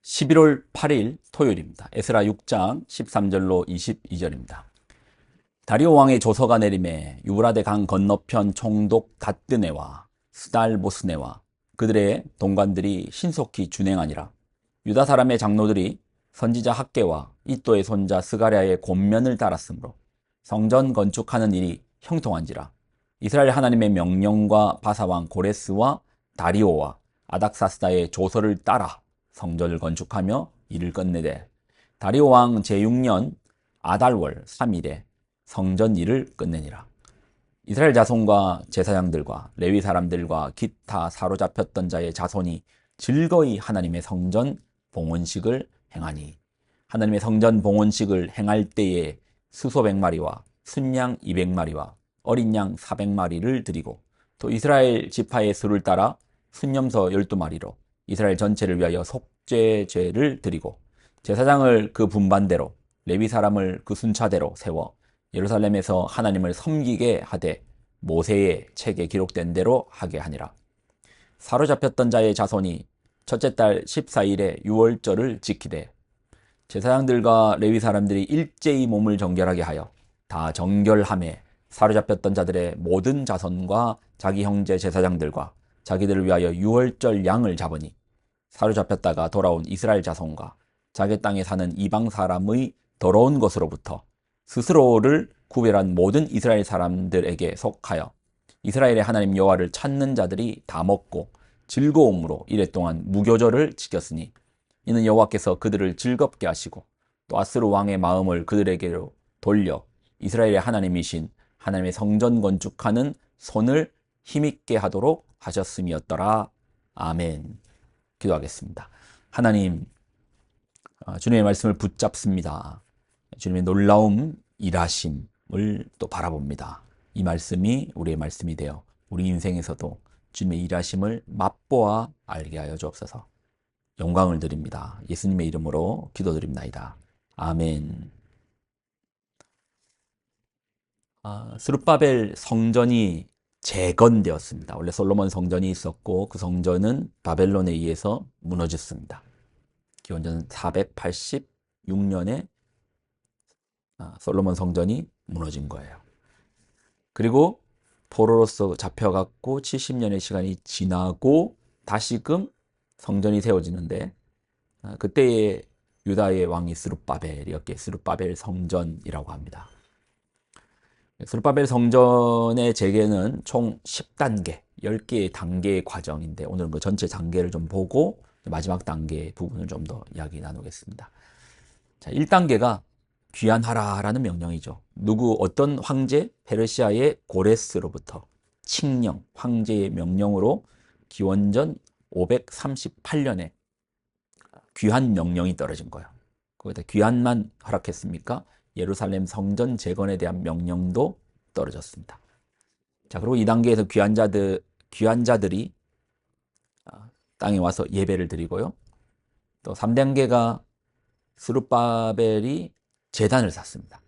11월 8일 토요일입니다. 에스라 6장 13절로 22절입니다. 다리오 왕의 조서가 내림에 유브라데 강 건너편 총독 닷드네와 스달보스네와 그들의 동관들이 신속히 준행하니라. 유다 사람의 장로들이 선지자 학개와 이또의 손자 스가랴의 권면을 따랐으므로 성전 건축하는 일이 형통한지라. 이스라엘 하나님의 명령과 바사왕 고레스와 다리오와 아닥사스다의 조서를 따라 성전을 건축하며 일을 끝내되 다리오 왕 제6년 아달월 3일에 성전 일을 끝내니라. 이스라엘 자손과 제사장들과 레위 사람들과 기타 사로잡혔던 자의 자손이 즐거이 하나님의 성전 봉헌식을 행하니 하나님의 성전 봉헌식을 행할 때에 수소 100마리와 순양 200마리와 어린 양 400마리를 드리고 또 이스라엘 지파의 수를 따라 순염소 12마리로 이스라엘 전체를 위하여 속죄죄를 드리고 제사장을 그 분반대로 레위 사람을 그 순차대로 세워 예루살렘에서 하나님을 섬기게 하되 모세의 책에 기록된 대로 하게 하니라. 사로잡혔던 자의 자손이 첫째 달 14일에 유월절을 지키되 제사장들과 레위 사람들이 일제히 몸을 정결하게 하여 다 정결함에 사로잡혔던 자들의 모든 자손과 자기 형제 제사장들과 자기들을 위하여 유월절 양을 잡으니 사로잡혔다가 돌아온 이스라엘 자손과 자기 땅에 사는 이방 사람의 더러운 것으로부터 스스로를 구별한 모든 이스라엘 사람들에게 속하여 이스라엘의 하나님 여호와를 찾는 자들이 다 먹고 즐거움으로 이랫동안 무교절을 지켰으니 이는 여호와께서 그들을 즐겁게 하시고 또 아스루 왕의 마음을 그들에게로 돌려 이스라엘의 하나님이신 하나님의 성전 건축하는 손을 힘있게 하도록 하셨음이었더라. 아멘. 기도하겠습니다. 하나님, 주님의 말씀을 붙잡습니다. 주님의 놀라움, 일하심을 또 바라봅니다. 이 말씀이 우리의 말씀이 되어 우리 인생에서도 주님의 일하심을 맛보아 알게 하여 주옵소서. 영광을 드립니다. 예수님의 이름으로 기도드립나이다. 아멘. 스룹바벨 성전이 재건되었습니다. 원래 솔로몬 성전이 있었고 그 성전은 바벨론에 의해서 무너졌습니다. 기원전 486년에 솔로몬 성전이 무너진 거예요. 그리고 포로로서 잡혀갖고 70년의 시간이 지나고 다시금 성전이 세워지는데 그때의 유다의 왕이 스룹바벨이었기에 스룹바벨 성전이라고 합니다. 스룹바벨 성전의 재개는 총 10단계, 10개의 단계의 과정인데 오늘은 그 전체 단계를 좀 보고 마지막 단계 부분을 좀 더 이야기 나누겠습니다. 자, 1단계가 귀환하라라는 명령이죠. 어떤 황제? 페르시아의 고레스로부터 칙령, 황제의 명령으로 기원전 538년에 귀환 명령이 떨어진 거예요. 거기다 귀환만 허락했습니까? 예루살렘 성전 재건에 대한 명령도 떨어졌습니다. 자, 그리고 2단계에서 귀환자들이 땅에 와서 예배를 드리고요. 또 3단계가 스룹바벨이 제단을 샀습니다.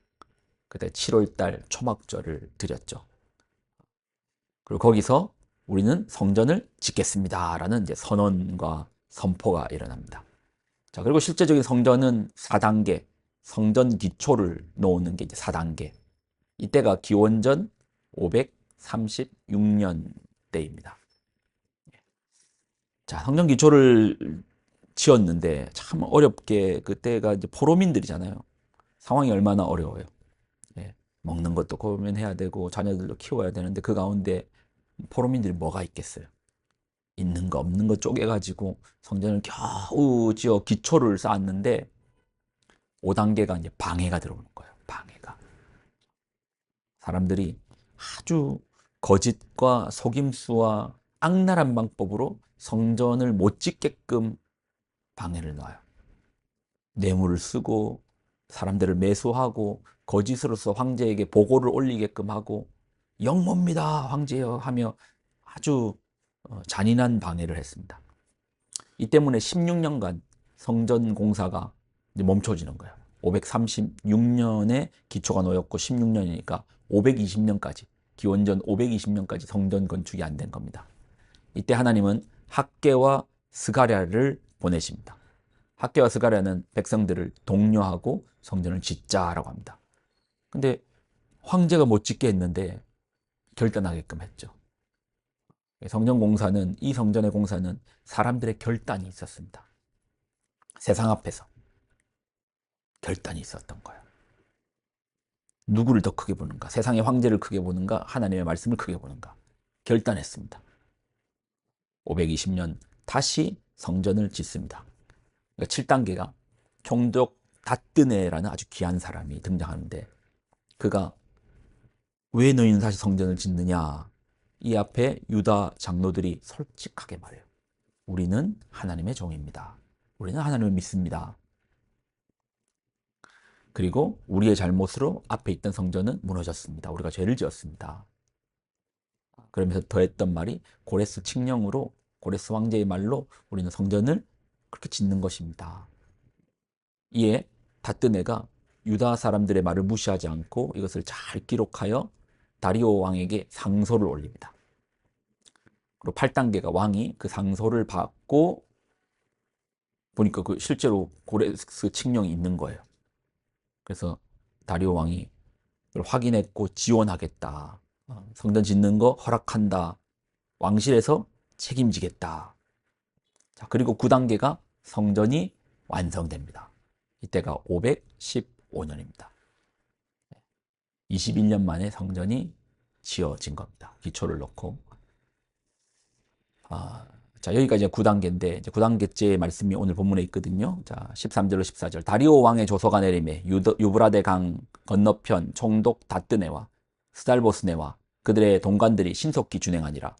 그때 7월달 초막절을 드렸죠. 그리고 거기서 우리는 성전을 짓겠습니다라는 이제 선언과 선포가 일어납니다. 자, 그리고 실제적인 성전은 4단계, 성전 기초를 놓는 게 이제 4단계. 이때가 기원전 536년 때입니다. 자, 성전 기초를 지었는데 참 어렵게 그때가 이제 포로민들이잖아요. 상황이 얼마나 어려워요. 예, 먹는 것도 고민해야 되고 자녀들도 키워야 되는데 그 가운데 포로민들이 뭐가 있겠어요. 있는 거 없는 거 쪼개가지고 성전을 겨우 지어 기초를 쌓았는데 5단계가 이제 방해가 들어오는 거예요. 방해가. 사람들이 아주 거짓과 속임수와 악랄한 방법으로 성전을 못 짓게끔 방해를 놔요. 뇌물을 쓰고 사람들을 매수하고 거짓으로서 황제에게 보고를 올리게끔 하고 영모입니다 황제여 하며 아주 잔인한 방해를 했습니다. 이 때문에 16년간 성전 공사가 멈춰지는 거예요. 536년에 기초가 놓였고 16년이니까 520년까지 기원전 520년까지 성전 건축이 안 된 겁니다. 이때 하나님은 학개와 스가랴를 보내십니다. 학개와 스가랴는 백성들을 독려하고 성전을 짓자라고 합니다. 근데 황제가 못 짓게 했는데 결단하게끔 했죠. 성전 공사는, 이 성전의 공사는 사람들의 결단이 있었습니다. 세상 앞에서 결단이 있었던 거예요. 누구를 더 크게 보는가? 세상의 황제를 크게 보는가? 하나님의 말씀을 크게 보는가? 결단했습니다. 520년 다시 성전을 짓습니다. 그러니까 7단계가 총독 다뜨네라는 아주 귀한 사람이 등장하는데, 그가 왜 너희는 다시 성전을 짓느냐? 이 앞에 유다 장로들이 솔직하게 말해요. 우리는 하나님의 종입니다. 우리는 하나님을 믿습니다. 그리고 우리의 잘못으로 앞에 있던 성전은 무너졌습니다. 우리가 죄를 지었습니다. 그러면서 더했던 말이 고레스 칙령으로, 고레스 황제의 말로 우리는 성전을 그렇게 짓는 것입니다. 이에 다뜨네가 유다 사람들의 말을 무시하지 않고 이것을 잘 기록하여 다리오 왕에게 상소를 올립니다. 그리고 8단계가 왕이 그 상소를 받고 보니까 그 실제로 고레스 칙령이 있는 거예요. 그래서 다리오 왕이 그걸 확인했고 지원하겠다. 성전 짓는 거 허락한다. 왕실에서 책임지겠다. 자, 그리고 9단계가 성전이 완성됩니다. 이때가 515년입니다. 21년 만에 성전이 지어진 겁니다. 기초를 놓고. 자, 여기까지 9단계인데, 이제 9단계째 말씀이 오늘 본문에 있거든요. 자, 13절로 14절. 다리오 왕의 조서가 내림에 유브라데 강 건너편 총독 다뜨네와 스달보스네와 그들의 동관들이 신속히 준행하니라.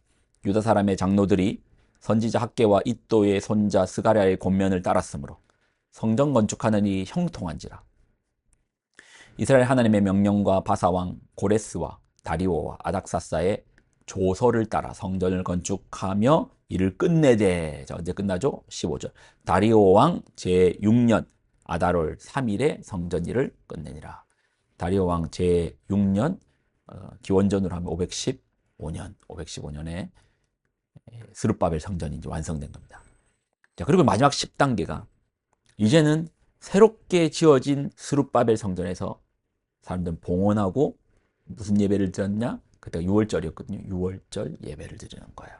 유다 사람의 장로들이 선지자 학개와 id도의 손자 스가랴의 권면을 따랐으므로 성전 건축하는 이 형통한지라. 이스라엘 하나님의 명령과 바사왕 고레스와 다리오와 아닥사스의 조서를 따라 성전을 건축하며 이를 끝내되. 자, 언제 끝나죠? 15절. 다리오 왕 제6년 아달월 3일에 성전 일을 끝내니라. 다리오 왕 제6년 기원전으로 하면 515년에 스룹바벨 성전이 이제 완성된 겁니다. 자, 그리고 마지막 10단계가 이제는 새롭게 지어진 스룹바벨 성전에서 사람들은 봉헌하고 무슨 예배를 드렸냐? 그때가 6월절이었거든요. 6월절 예배를 드리는 거예요.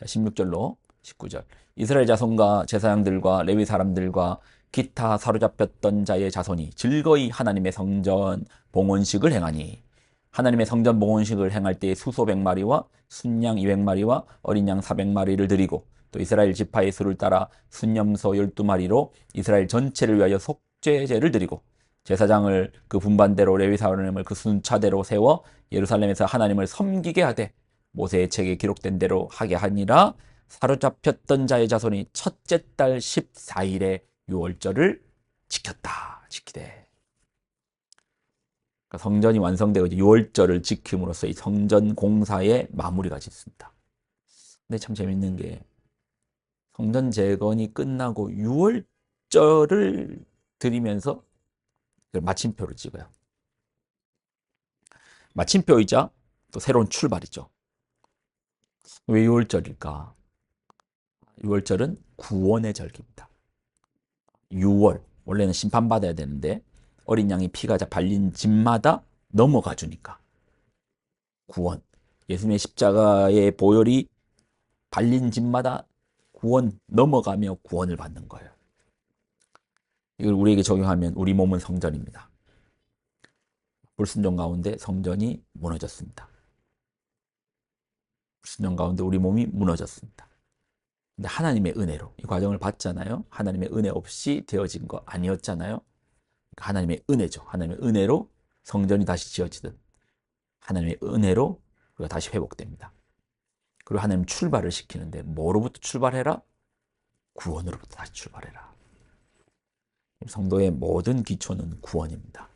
16절로 19절. 이스라엘 자손과 제사장들과 레위 사람들과 기타 사로잡혔던 자의 자손이 즐거이 하나님의 성전 봉헌식을 행하니, 하나님의 성전 봉헌식을 행할 때 수소 100마리와 순양 200마리와 어린 양 400마리를 드리고, 또 이스라엘 지파의 수를 따라 순염소 12마리로 이스라엘 전체를 위하여 속죄제를 드리고, 제사장을 그 분반대로 레위 사람을 그 순차대로 세워 예루살렘에서 하나님을 섬기게 하되 모세의 책에 기록된 대로 하게 하니라. 사로잡혔던 자의 자손이 첫째 달 14일에 6월절을 지키되. 그러니까 성전이 완성되고 6월절을 지킴으로써 이 성전 공사의 마무리가 짓습니다. 근데 참 재밌는 게 성전 재건이 끝나고 6월절을 드리면서 마침표를 찍어요. 마침표이자 또 새로운 출발이죠. 왜 6월절일까? 6월절은 구원의 절기입니다. 6월, 원래는 심판받아야 되는데 어린 양이 피가 발린 집마다 넘어가 주니까 구원, 예수님의 십자가의 보혈이 발린 집마다 구원, 넘어가며 구원을 받는 거예요. 이걸 우리에게 적용하면 우리 몸은 성전입니다. 불순종 가운데 성전이 무너졌습니다. 불순종 가운데 우리 몸이 무너졌습니다. 근데 하나님의 은혜로 이 과정을 봤잖아요. 하나님의 은혜 없이 되어진 거 아니었잖아요. 하나님의 은혜죠. 하나님의 은혜로 성전이 다시 지어지든 하나님의 은혜로 우리가 다시 회복됩니다. 그리고 하나님 출발을 시키는데 뭐로부터 출발해라? 구원으로부터 다시 출발해라. 성도의 모든 기초는 구원입니다.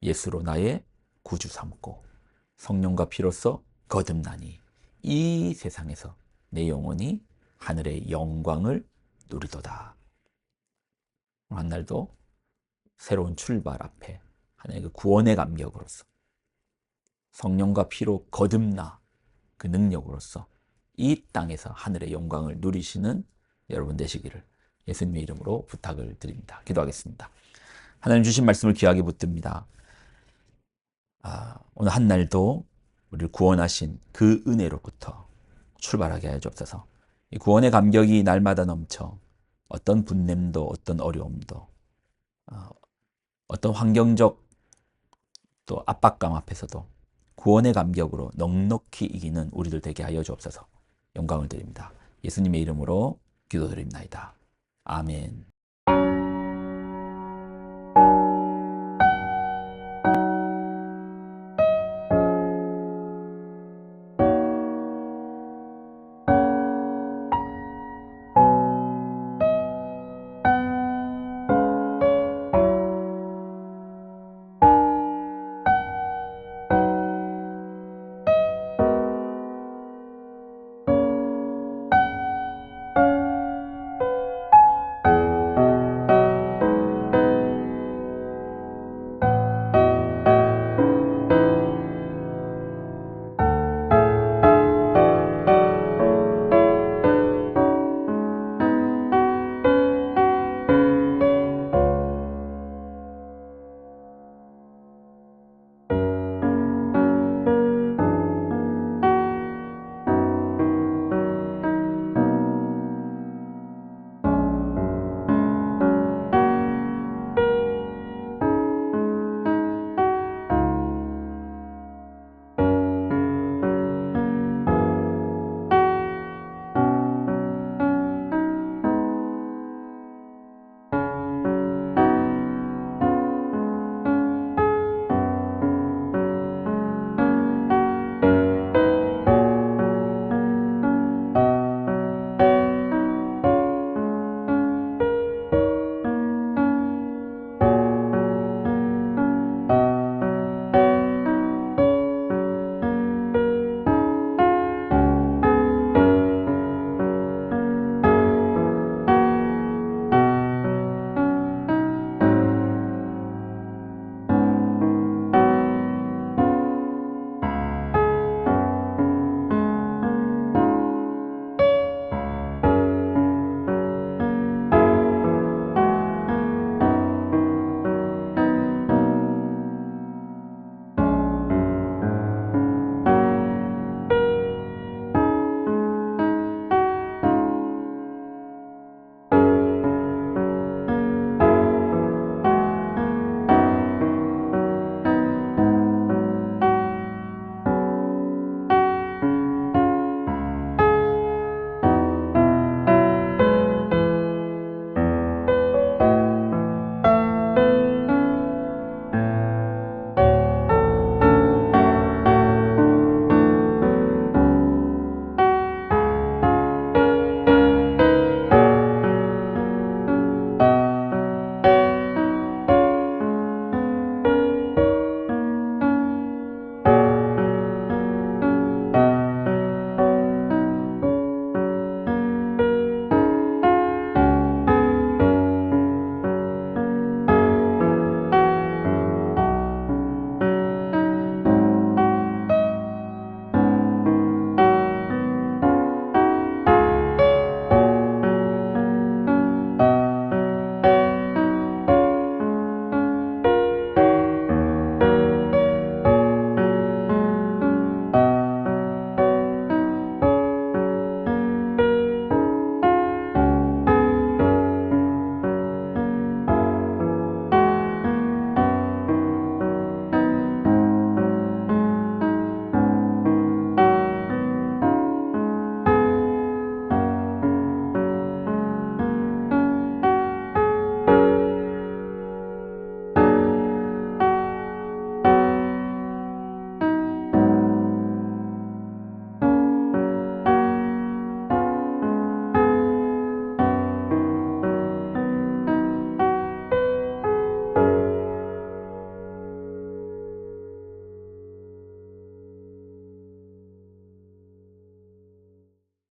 예수로 나의 구주 삼고 성령과 피로써 거듭나니 이 세상에서 내 영혼이 하늘의 영광을 누리도다. 한 날도 새로운 출발 앞에 하나님의 그 구원의 감격으로서 성령과 피로 거듭나 그 능력으로서 이 땅에서 하늘의 영광을 누리시는 여러분 되시기를 예수님의 이름으로 부탁을 드립니다. 기도하겠습니다. 하나님 주신 말씀을 귀하게 붙듭니다. 오늘 한 날도 우리를 구원하신 그 은혜로부터 출발하게 하여 주옵소서. 이 구원의 감격이 날마다 넘쳐 어떤 분냄도 어떤 어려움도 어떤 환경적 또 압박감 앞에서도 구원의 감격으로 넉넉히 이기는 우리들 되게 하여 주옵소서. 영광을 드립니다. 예수님의 이름으로 기도드립니다. 아멘.